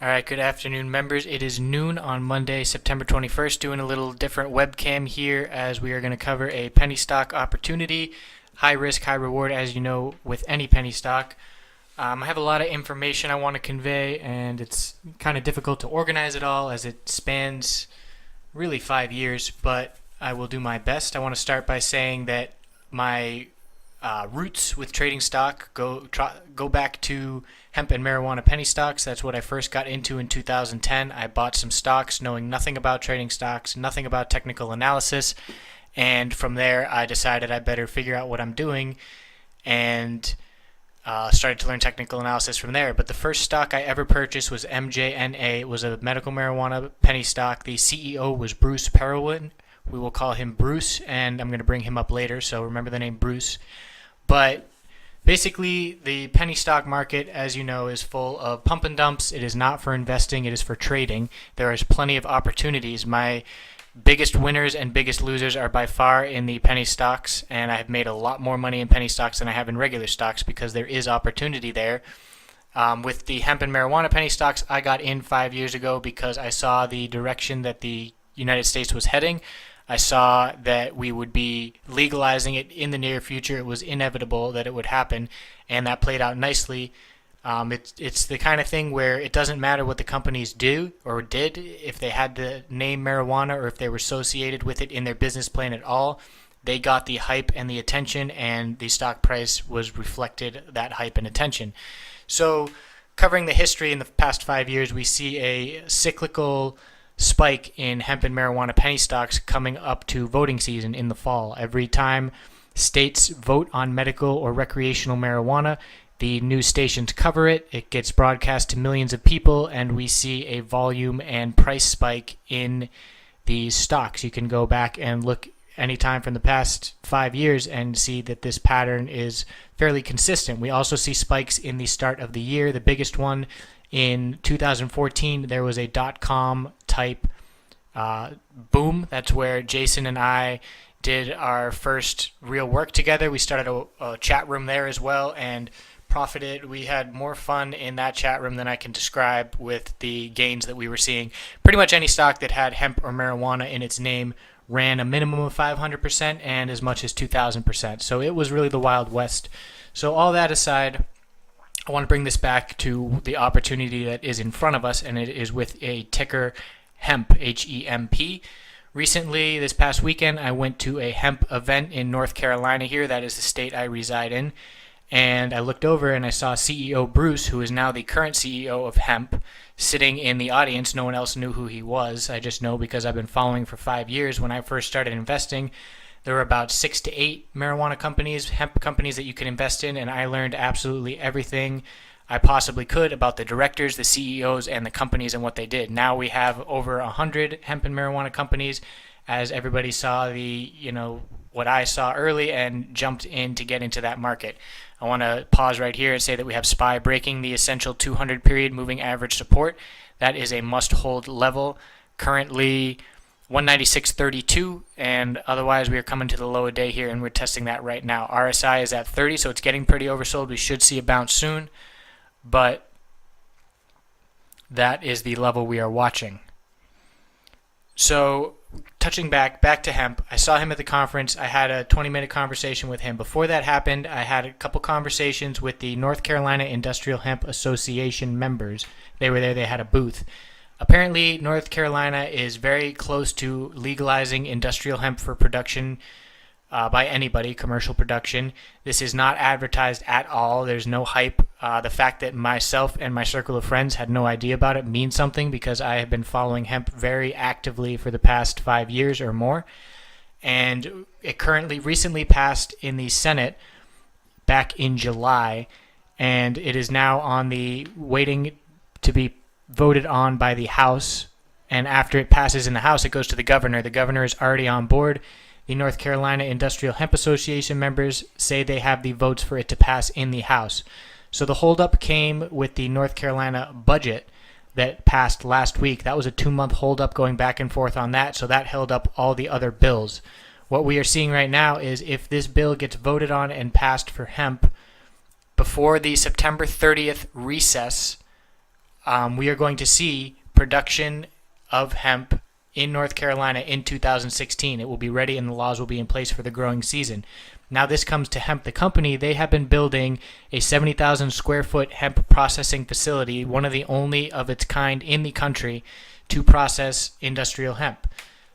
All right, good afternoon, members. It is noon on Monday, September 21st, doing a little different webcam here as we are going to cover a penny stock opportunity. High risk, high reward, as you know, with any penny stock. I have a lot of information I want to convey, and it's kind of difficult to organize it all as it spans really 5 years, but I will do my best. I want to start by saying that my roots with trading stock go back to hemp and marijuana penny stocks. That's what I first got into in 2010. I bought some stocks knowing nothing about trading stocks, nothing about technical analysis, and from there I decided I better figure out what I'm doing and started to learn technical analysis from there. But the first stock I ever purchased was MJNA. It was a medical marijuana penny stock. The CEO was Bruce Perelwin. We will call him Bruce, and I'm going to bring him up later, so remember the name Bruce. But basically, the penny stock market, as you know, is full of pump and dumps. It is not for investing, it is for trading. There is plenty of opportunities. My biggest winners and biggest losers are by far in the penny stocks, and I have made a lot more money in penny stocks than I have in regular stocks because there is opportunity there. With the hemp and marijuana penny stocks, I got in 5 years ago because I saw the direction that the United States was heading. I saw that we would be legalizing it in the near future. It was inevitable that it would happen, and that played out nicely. It's the kind of thing where it doesn't matter what the companies do or did, if they had the name marijuana or if they were associated with it in their business plan at all. They got the hype and the attention, and the stock price was reflected that hype and attention. So covering the history in the past 5 years, we see a cyclical spike in hemp and marijuana penny stocks coming up to voting season in the fall. Every time states vote on medical or recreational marijuana, the news stations cover it. It gets broadcast to millions of people, and we see a volume and price spike in these stocks. You can go back and look anytime from the past 5 years and see that this pattern is fairly consistent. We also see spikes in the start of the year. The biggest one in 2014, there was a dot-com type boom. That's where Jason and I did our first real work together. We started a chat room there as well and profited. We had more fun in that chat room than I can describe with the gains that we were seeing. Pretty much any stock that had hemp or marijuana in its name ran a minimum of 500% and as much as 2,000%. So it was really the Wild West. So all that aside, I want to bring this back to the opportunity that is in front of us, and it is with a ticker HEMP, H-E-M-P. Recently, this past weekend, I went to a hemp event in North Carolina here. That is the state I reside in. And I looked over and I saw CEO Bruce, who is now the current CEO of hemp, sitting in the audience. No one else knew who he was. I just know because I've been following for 5 years. When I first started investing, there were about 6 to 8 marijuana companies, hemp companies that you can invest in, and I learned absolutely everything I possibly could about the directors, the CEOs, and the companies and what they did. Now we have over 100 hemp and marijuana companies, as everybody saw what I saw early and jumped in to get into that market. I want to pause right here and say that we have SPY breaking the essential 200 period moving average support. That is a must-hold level. Currently 196.32, and otherwise we are coming to the low of day here, and we're testing that right now. RSI is at 30, so it's getting pretty oversold. We should see a bounce soon, but that is the level we are watching. So touching back to hemp, I saw him at the conference. I had a 20-minute conversation with him. Before that happened, I had a couple conversations with the North Carolina Industrial Hemp Association members. They were there. They had a booth. Apparently, North Carolina is very close to legalizing industrial hemp for production by anybody, commercial production. This is not advertised at all. There's no hype. The fact that myself and my circle of friends had no idea about it means something because I have been following hemp very actively for the past 5 years or more. And it recently passed in the Senate back in July, and it is now on the waiting to be voted on by the House, and after it passes in the House, it goes to the governor. The governor is already on board. The North Carolina Industrial Hemp Association members say they have the votes for it to pass in the House. So the holdup came with the North Carolina budget that passed last week. That was a 2-month holdup going back and forth on that, so that held up all the other bills. What we are seeing right now is if this bill gets voted on and passed for hemp before the September 30th recess we are going to see production of hemp in North Carolina in 2016. It will be ready and the laws will be in place for the growing season. Now this comes to hemp, the company. They have been building a 70,000 square foot hemp processing facility, one of the only of its kind in the country to process industrial hemp.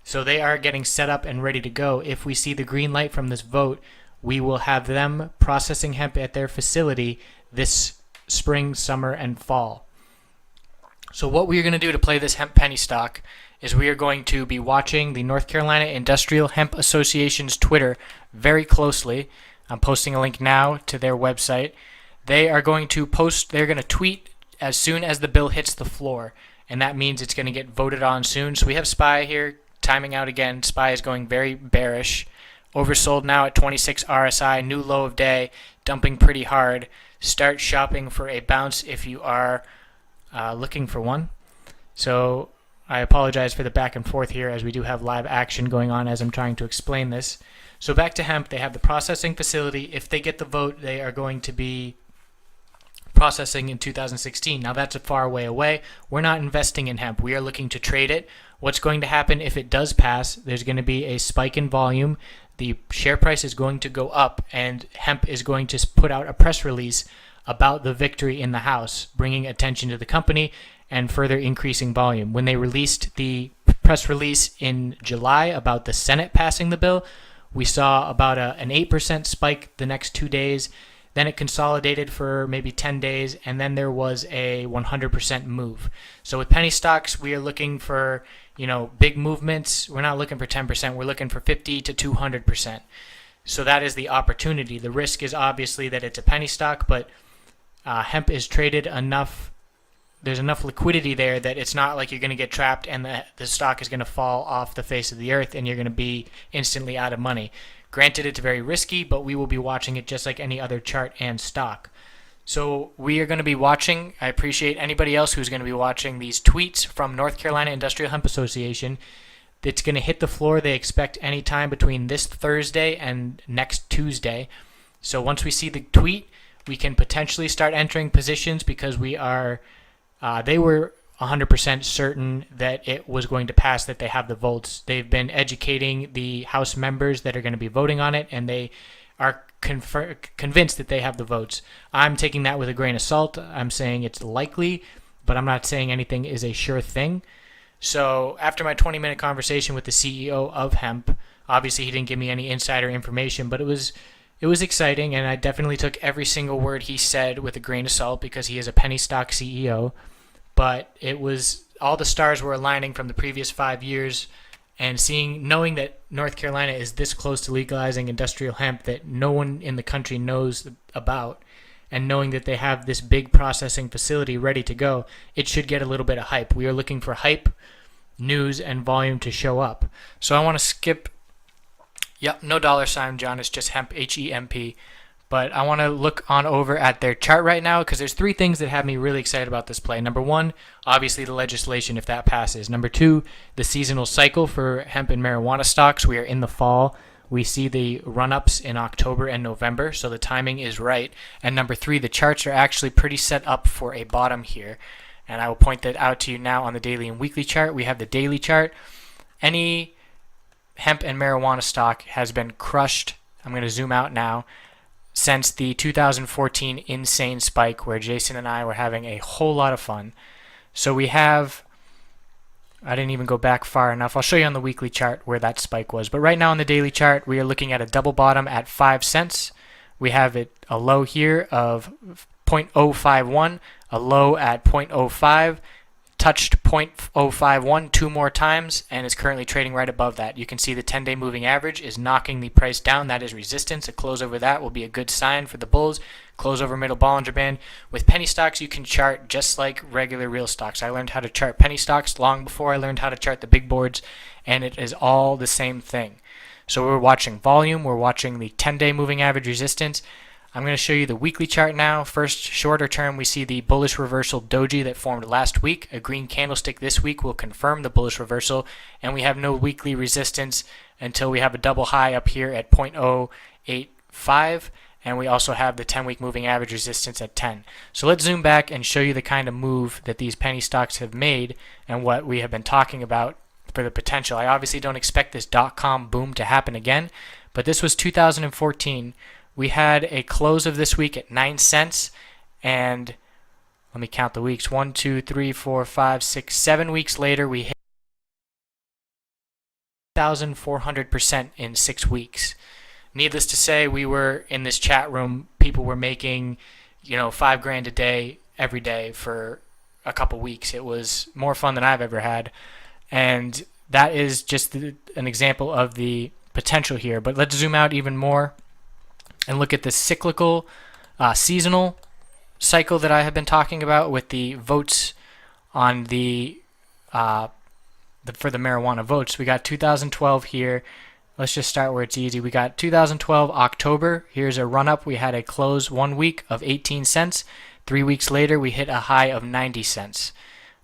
So they are getting set up and ready to go. If we see the green light from this vote, we will have them processing hemp at their facility this spring, summer, and fall. So what we are going to do to play this hemp penny stock is we are going to be watching the North Carolina Industrial Hemp Association's Twitter very closely. I'm posting a link now to their website. They're going to tweet as soon as the bill hits the floor, and that means it's going to get voted on soon. So we have SPY here timing out again. SPY is going very bearish. Oversold now at 26 RSI, new low of day, dumping pretty hard. Start shopping for a bounce if you are looking for one. So I apologize for the back and forth here, as we do have live action going on as I'm trying to explain this. So back to hemp, they have the processing facility. If they get the vote, they are going to be processing in 2016. Now that's a far way away. We're not investing in hemp. We are looking to trade it. What's going to happen if it does pass? There's going to be a spike in volume. The share price is going to go up, and hemp is going to put out a press release about the victory in the House, bringing attention to the company and further increasing volume. When they released the press release in July about the Senate passing the bill, we saw about an 8% spike the next 2 days. Then it consolidated for maybe 10 days, and then there was a 100% move. So with penny stocks, we are looking for big movements. We're not looking for 10%. We're looking for 50 to 200%. So that is the opportunity. The risk is obviously that it's a penny stock, but hemp is traded enough. There's enough liquidity there that it's not like you're going to get trapped and the stock is going to fall off the face of the earth and you're going to be instantly out of money. Granted, it's very risky, but we will be watching it just like any other chart and stock. So we are going to be watching. I appreciate anybody else who's going to be watching these tweets from North Carolina Industrial Hemp Association. It's going to hit the floor. They expect any time between this Thursday and next Tuesday. So once we see the tweet, we can potentially start entering positions because they were 100% certain that it was going to pass, that they have the votes. They've been educating the House members that are going to be voting on it, and they are convinced that they have the votes. I'm taking that with a grain of salt. I'm saying it's likely, but I'm not saying anything is a sure thing. So after my 20-minute conversation with the CEO of Hemp, obviously he didn't give me any insider information, but it was exciting, and I definitely took every single word he said with a grain of salt because he is a penny stock CEO. But it was, all the stars were aligning from the previous 5 years, and knowing that North Carolina is this close to legalizing industrial hemp that no one in the country knows about, and knowing that they have this big processing facility ready to go, it should get a little bit of hype. We are looking for hype, news, and volume to show up. So I want to skip, no $, John, it's just hemp, HEMP. But I want to look on over at their chart right now because there's 3 things that have me really excited about this play. Number 1, obviously the legislation, if that passes. Number 2, the seasonal cycle for hemp and marijuana stocks. We are in the fall. We see the run-ups in October and November, so the timing is right. And number 3, the charts are actually pretty set up for a bottom here. And I will point that out to you now on the daily and weekly chart. We have the daily chart. Any hemp and marijuana stock has been crushed. I'm going to zoom out now. Since the 2014 insane spike where Jason and I were having a whole lot of fun. So we have, I didn't even go back far enough. I'll show you on the weekly chart where that spike was. But right now on the daily chart, we are looking at a double bottom at 5 cents. We have a low here of 0.051, a low at 0.05, touched 0.051 2 more times, and is currently trading right above that. You can see the 10-day moving average is knocking the price down. That is resistance. A close over that will be a good sign for the bulls. Close over middle Bollinger Band. With penny stocks, you can chart just like regular real stocks. I learned how to chart penny stocks long before I learned how to chart the big boards, and it is all the same thing. So we're watching volume. We're watching the 10-day moving average resistance. I'm going to show you the weekly chart now. First, shorter term, we see the bullish reversal doji that formed last week. A green candlestick this week will confirm the bullish reversal, and we have no weekly resistance until we have a double high up here at 0.085, and we also have the 10-week moving average resistance at 10. So let's zoom back and show you the kind of move that these penny stocks have made and what we have been talking about for the potential. I obviously don't expect this dot-com boom to happen again, but this was 2014. We had a close of this week at 9 cents, and let me count the weeks. 1, 2, 3, 4, 5, 6, 7 weeks later, we hit 1,400% in 6 weeks. Needless to say, we were in this chat room. People were making, $5,000 a day every day for a couple weeks. It was more fun than I've ever had, and that is just an example of the potential here. But let's zoom out even more and look at the cyclical, seasonal cycle that I have been talking about with the votes on the for the marijuana votes. We got 2012 here. Let's just start where it's easy. We got 2012 October. Here's a run up. We had a close 1 week of 18 cents. 3 weeks later, we hit a high of 90 cents.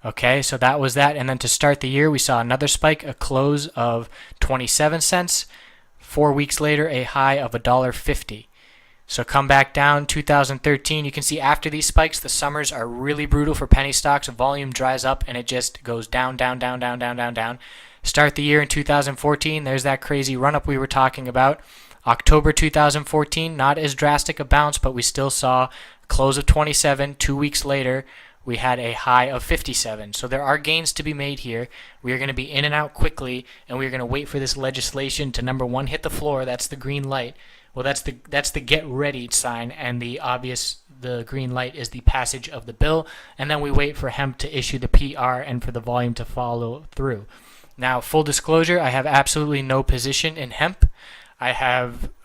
Okay, so that was that. And then to start the year, we saw another spike, a close of 27 cents. 4 weeks later, a high of $1.50. So come back down, 2013. You can see after these spikes, the summers are really brutal for penny stocks. Volume dries up and it just goes down, down, down, down, down, down, down. Start the year in 2014. There's that crazy run up we were talking about. October 2014, not as drastic a bounce, but we still saw a close of 27. 2 weeks later, we had a high of 57. So there are gains to be made here. We are going to be in and out quickly, and we are going to wait for this legislation to, number one, hit the floor. That's the green light. Well, that's the get ready sign, and the green light is the passage of the bill, and then we wait for hemp to issue the PR and for the volume to follow through. Now, full disclosure, I have absolutely no position in hemp. I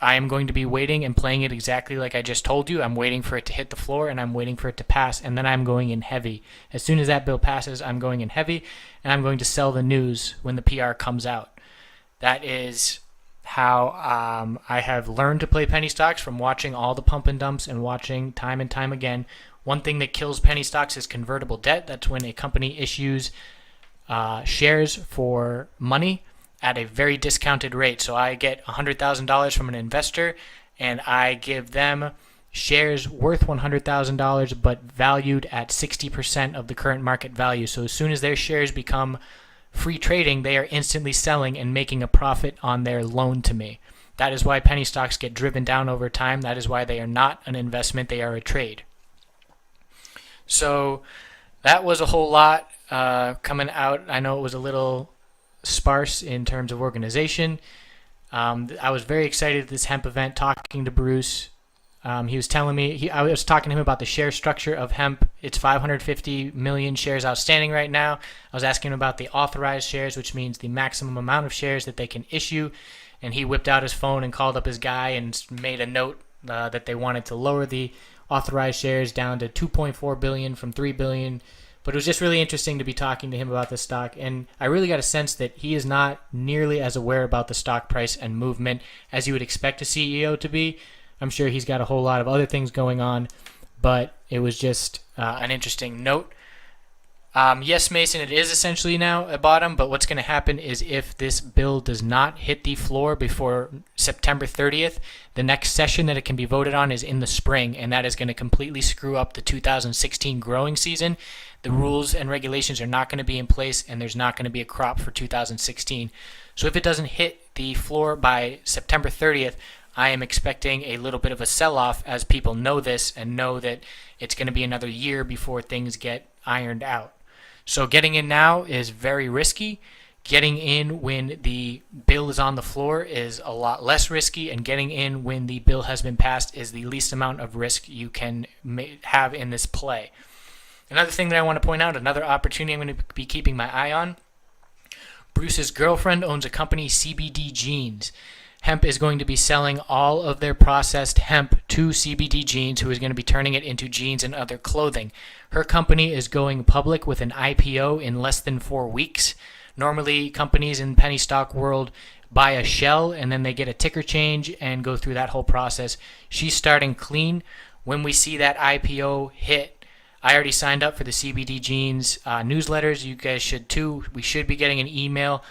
am going to be waiting and playing it exactly like I just told you. I'm waiting for it to hit the floor, and I'm waiting for it to pass, and then I'm going in heavy. As soon as that bill passes, I'm going in heavy, and I'm going to sell the news when the PR comes out. That is how I have learned to play penny stocks, from watching all the pump and dumps and watching time and time again. One thing that kills penny stocks is convertible debt. That's when a company issues shares for money at a very discounted rate. So I get $100,000 from an investor, and I give them shares worth $100,000 but valued at 60% of the current market value. So as soon as their shares become free trading, they are instantly selling and making a profit on their loan to me. That is why penny stocks get driven down over time. That is why they are not an investment, they are a trade. So that was a whole lot coming out. I know it was a little sparse in terms of organization. I was very excited at this hemp event, talking to Bruce. He was telling me, I was talking to him about the share structure of hemp. It's 550 million shares outstanding right now. I was asking him about the authorized shares, which means the maximum amount of shares that they can issue. And he whipped out his phone and called up his guy and made a note that they wanted to lower the authorized shares down to 2.4 billion from 3 billion. But it was just really interesting to be talking to him about this stock, and I really got a sense that he is not nearly as aware about the stock price and movement as you would expect a CEO to be. I'm sure he's got a whole lot of other things going on, but it was just an interesting note. Yes, Mason, it is essentially now a bottom, but what's going to happen is if this bill does not hit the floor before September 30th, the next session that it can be voted on is in the spring, and that is going to completely screw up the 2016 growing season. The rules and regulations are not going to be in place, and there's not going to be a crop for 2016. So if it doesn't hit the floor by September 30th, I am expecting a little bit of a sell-off, as people know this and know that it's going to be another year before things get ironed out. So getting in now is very risky. Getting in when the bill is on the floor is a lot less risky, and getting in when the bill has been passed is the least amount of risk you can have in this play. Another thing that I want to point out, another opportunity I'm going to be keeping my eye on, Bruce's girlfriend owns a company, CBD Jeans. Hemp is going to be selling all of their processed hemp to CBD Jeans, who is going to be turning it into jeans and other clothing. Her company is going public with an IPO in less than 4 weeks. Normally, companies in penny stock world buy a shell and then they get a ticker change and go through that whole process. She's starting clean. When we see that IPO hit, I already signed up for the CBD Jeans newsletters. You guys should too. We should be getting an email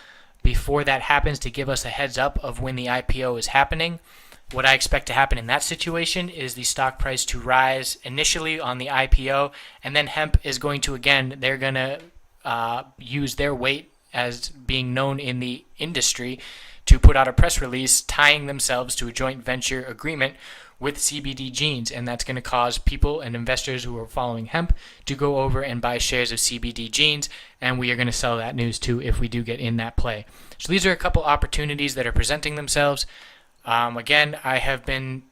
before that happens to give us a heads up of when the IPO is happening. what I expect to happen in that situation is the stock price to rise initially on the IPO, and then hemp is going to, again, they're going to use their weight as being known in the industry to put out a press release tying themselves to a joint venture agreement with CBD Genes, and that's going to cause people and investors who are following hemp to go over and buy shares of CBD Genes, and we are going to sell that news too if we do get in that play. So these are a couple opportunities that are presenting themselves. Again, I have been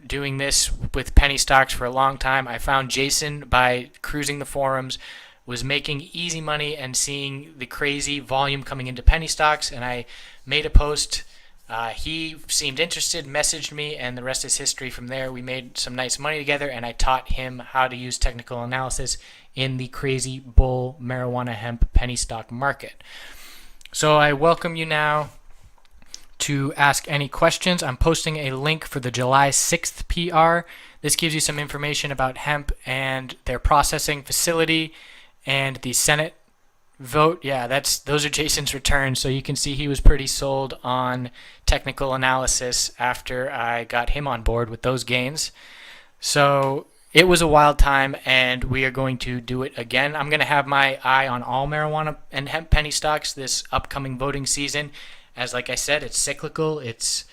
doing this with penny stocks for a long time. I found Jason by cruising the forums, was making easy money and seeing the crazy volume coming into penny stocks, and I made a post. He seemed interested, messaged me, and the rest is history from there. We made some nice money together, and I taught him how to use technical analysis in the crazy bull marijuana hemp penny stock market. So I welcome you now to ask any questions. I'm posting a link for the July 6th PR. This gives you some information about hemp and their processing facility and the Senate vote. Yeah, those are Jason's returns, so you can see he was pretty sold on technical analysis after I got him on board with those gains. So it was a wild time, and we are going to do it again. I'm going to have my eye on all marijuana and hemp penny stocks this upcoming voting season. As like I said, it's cyclical. It's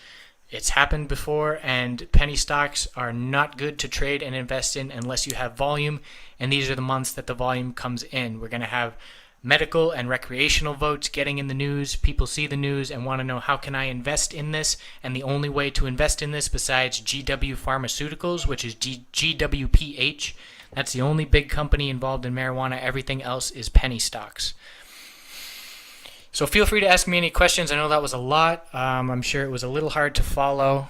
happened before, and penny stocks are not good to trade and invest in unless you have volume, and these are the months that the volume comes in. We're going to have medical and recreational votes getting in the news. People see the news and want to know, how can I invest in this? And the only way to invest in this besides GW Pharmaceuticals, which is GWPH, that's the only big company involved in marijuana. Everything else is penny stocks. So feel free to ask me any questions. I know that was a lot. I'm sure it was a little hard to follow.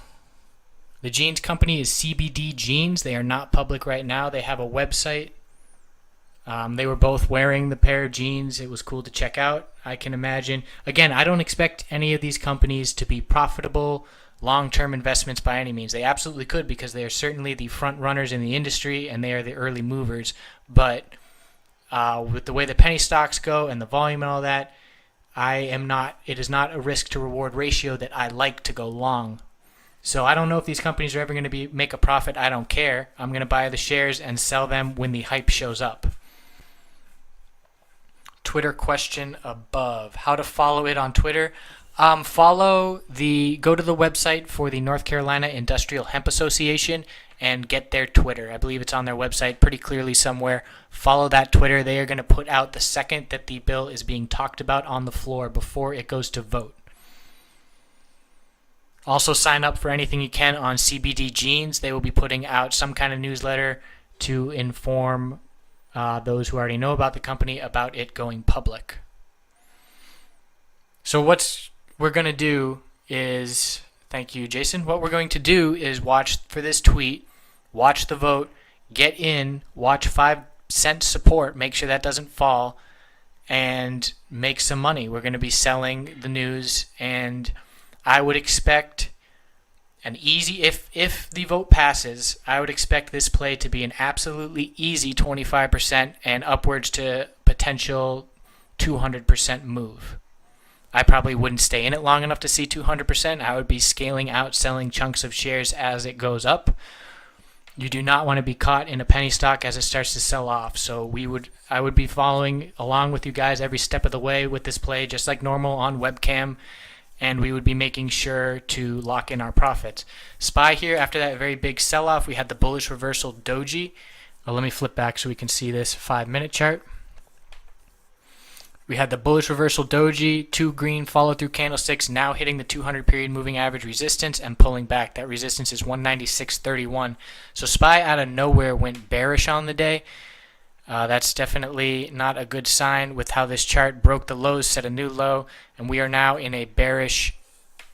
The Genes company is CBD Genes. They are not public right now. They have a website. They were both wearing the pair of jeans. It was cool to check out, I can imagine. Again, I don't expect any of these companies to be profitable, long-term investments by any means. They absolutely could, because they are certainly the front runners in the industry and they are the early movers. But with the way the penny stocks go and the volume and all that, it is not a risk to reward ratio that I like to go long. So I don't know if these companies are ever going to make a profit. I don't care. I'm going to buy the shares and sell them when the hype shows up. Twitter question above. How to follow it on Twitter? Go to the website for the North Carolina Industrial Hemp Association and get their Twitter. I believe it's on their website pretty clearly somewhere. Follow that Twitter. They are going to put out the second that the bill is being talked about on the floor before it goes to vote. Also sign up for anything you can on CBD Genes. They will be putting out some kind of newsletter to inform those who already know about the company about it going public. So what we're going to do is, thank you, Jason. What we're going to do is watch for this tweet, watch the vote, get in, watch 5 cent support, make sure that doesn't fall, and make some money. We're going to be selling the news, and I would expect an easy, if the vote passes, I would expect this play to be an absolutely easy 25% and upwards to potential 200% move. I probably wouldn't stay in it long enough to see 200%. I would be scaling out, selling chunks of shares as it goes up. You do not want to be caught in a penny stock as it starts to sell off. So I would be following along with you guys every step of the way with this play, just like normal on webcam, and we would be making sure to lock in our profits. SPY here, after that very big sell-off, we had the bullish reversal doji. Let me flip back so we can see this 5-minute chart. We had the bullish reversal doji, 2 green follow-through candlesticks, now hitting the 200-period moving average resistance and pulling back. That resistance is 196.31. So SPY out of nowhere went bearish on the day. That's definitely not a good sign with how this chart broke the lows, set a new low, and we are now in a bearish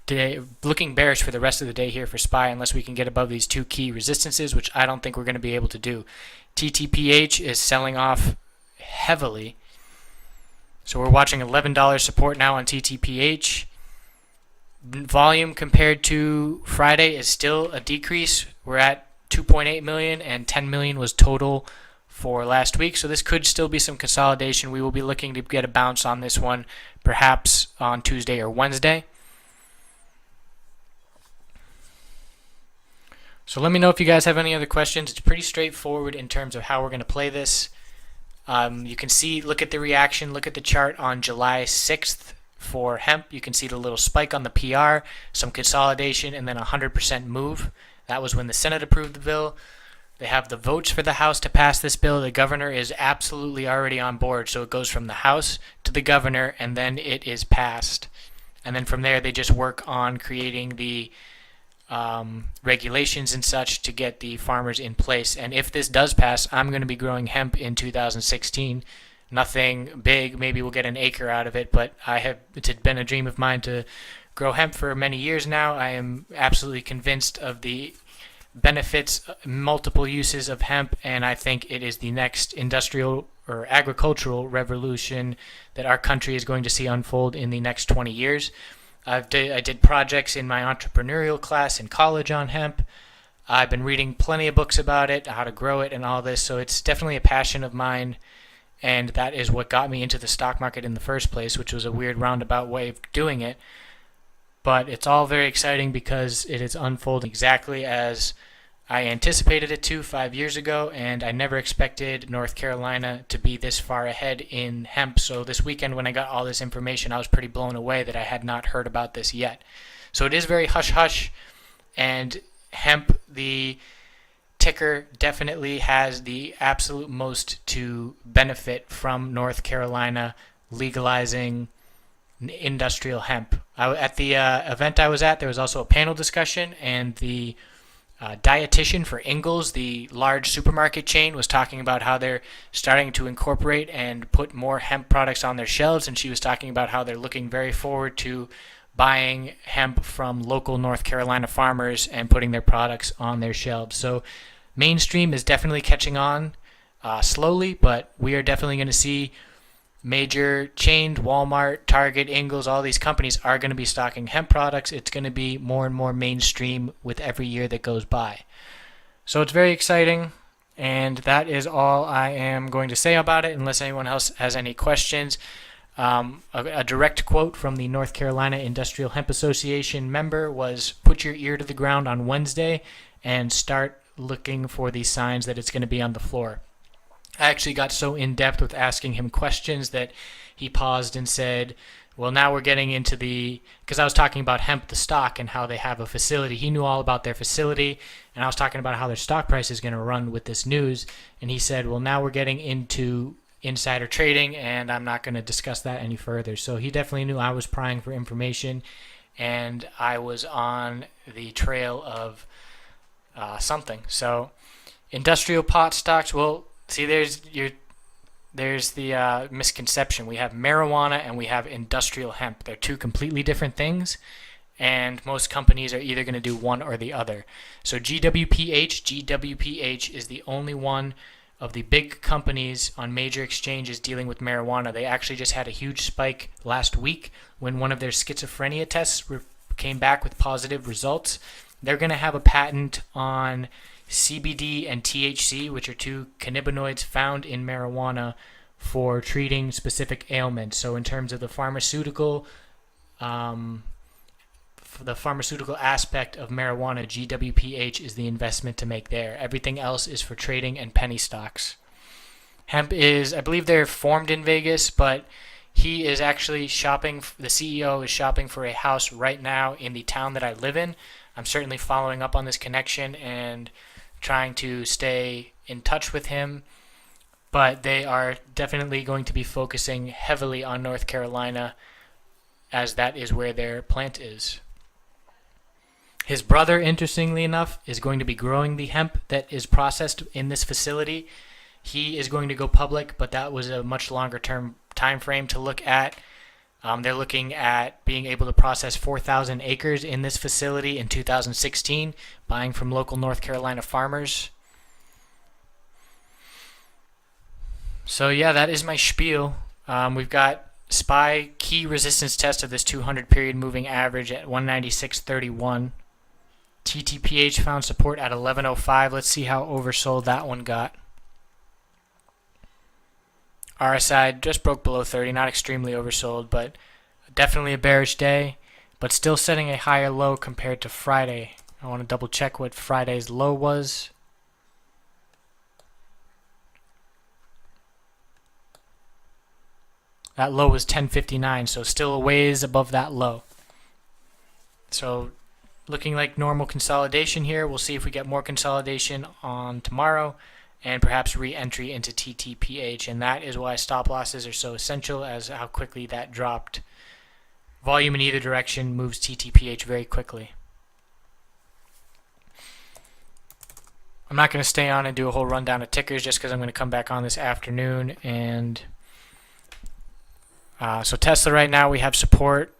day, looking bearish for the rest of the day here for SPY unless we can get above these 2 key resistances, which I don't think we're going to be able to do. TTPH is selling off heavily. So we're watching $11 support now on TTPH. Volume compared to Friday is still a decrease. We're at 2.8 million and 10 million was total for last week. So this could still be some consolidation. We will be looking to get a bounce on this one perhaps on Tuesday or Wednesday. So let me know if you guys have any other questions. It's pretty straightforward in terms of how we're going to play this. You can see, look at the reaction, look at the chart on July 6th for hemp. You can see the little spike on the PR, some consolidation, and then a 100% move. That was when the Senate approved the bill. They have the votes for the House to pass this bill. The governor is absolutely already on board, so it goes from the House to the governor, and then it is passed. And then from there, they just work on creating the regulations and such to get the farmers in place. And if this does pass, I'm going to be growing hemp in 2016. Nothing big, maybe we'll get an acre out of it, but it's been a dream of mine to grow hemp for many years now. I am absolutely convinced of the benefits, multiple uses of hemp, and I think it is the next industrial or agricultural revolution that our country is going to see unfold in the next 20 years. I did projects in my entrepreneurial class in college on hemp. I've been reading plenty of books about it, how to grow it and all this, so it's definitely a passion of mine, and that is what got me into the stock market in the first place, which was a weird roundabout way of doing it. But it's all very exciting because it is unfolding exactly as I anticipated it to 5 years ago, and I never expected North Carolina to be this far ahead in hemp. So this weekend when I got all this information, I was pretty blown away that I had not heard about this yet. So it is very hush-hush, and hemp, the ticker, definitely has the absolute most to benefit from North Carolina legalizing industrial hemp. At the event I was at, there was also a panel discussion, and the dietitian for Ingles, the large supermarket chain, was talking about how they're starting to incorporate and put more hemp products on their shelves, and she was talking about how they're looking very forward to buying hemp from local North Carolina farmers and putting their products on their shelves. So mainstream is definitely catching on slowly, but we are definitely going to see major chains, Walmart, Target, Ingles, all these companies are going to be stocking hemp products. It's going to be more and more mainstream with every year that goes by. So it's very exciting, and that is all I am going to say about it, unless anyone else has any questions. A direct quote from the North Carolina Industrial Hemp Association member was, "Put your ear to the ground on Wednesday and start looking for these signs that it's going to be on the floor." I actually got so in-depth with asking him questions that he paused and said, well, now we're getting into because I was talking about hemp, the stock, and how they have a facility. He knew all about their facility, and I was talking about how their stock price is going to run with this news, and he said, well, now we're getting into insider trading, and I'm not going to discuss that any further. So he definitely knew I was prying for information, and I was on the trail of something. So industrial pot stocks, well, see, there's the misconception. We have marijuana and we have industrial hemp. They're two completely different things, and most companies are either going to do one or the other. So GWPH is the only one of the big companies on major exchanges dealing with marijuana. They actually just had a huge spike last week when one of their schizophrenia tests came back with positive results. They're going to have a patent on CBD and THC, which are two cannabinoids found in marijuana for treating specific ailments. So in terms of the pharmaceutical aspect of marijuana, GWPH is the investment to make there. Everything else is for trading and penny stocks. Hemp is, I believe they're formed in Vegas, but he is actually shopping, the CEO is shopping for a house right now in the town that I live in. I'm certainly following up on this connection and trying to stay in touch with him, but they are definitely going to be focusing heavily on North Carolina, as that is where their plant is. His brother, interestingly enough, is going to be growing the hemp that is processed in this facility. He is going to go public, but that was a much longer term time frame to look at. They're looking at being able to process 4,000 acres in this facility in 2016, buying from local North Carolina farmers. So yeah, that is my spiel. We've got SPY key resistance test of this 200 period moving average at 196.31. TTPH found support at 11.05. Let's see how oversold that one got. RSI just broke below 30, not extremely oversold, but definitely a bearish day, but still setting a higher low compared to Friday. I want to double check what Friday's low was. That low was 10.59, so still a ways above that low. So looking like normal consolidation here. We'll see if we get more consolidation on tomorrow and perhaps re-entry into TTPH, and that is why stop losses are so essential, as how quickly that dropped. Volume in either direction moves TTPH very quickly. I'm not going to stay on and do a whole rundown of tickers just because I'm going to come back on this afternoon. And so Tesla right now we have support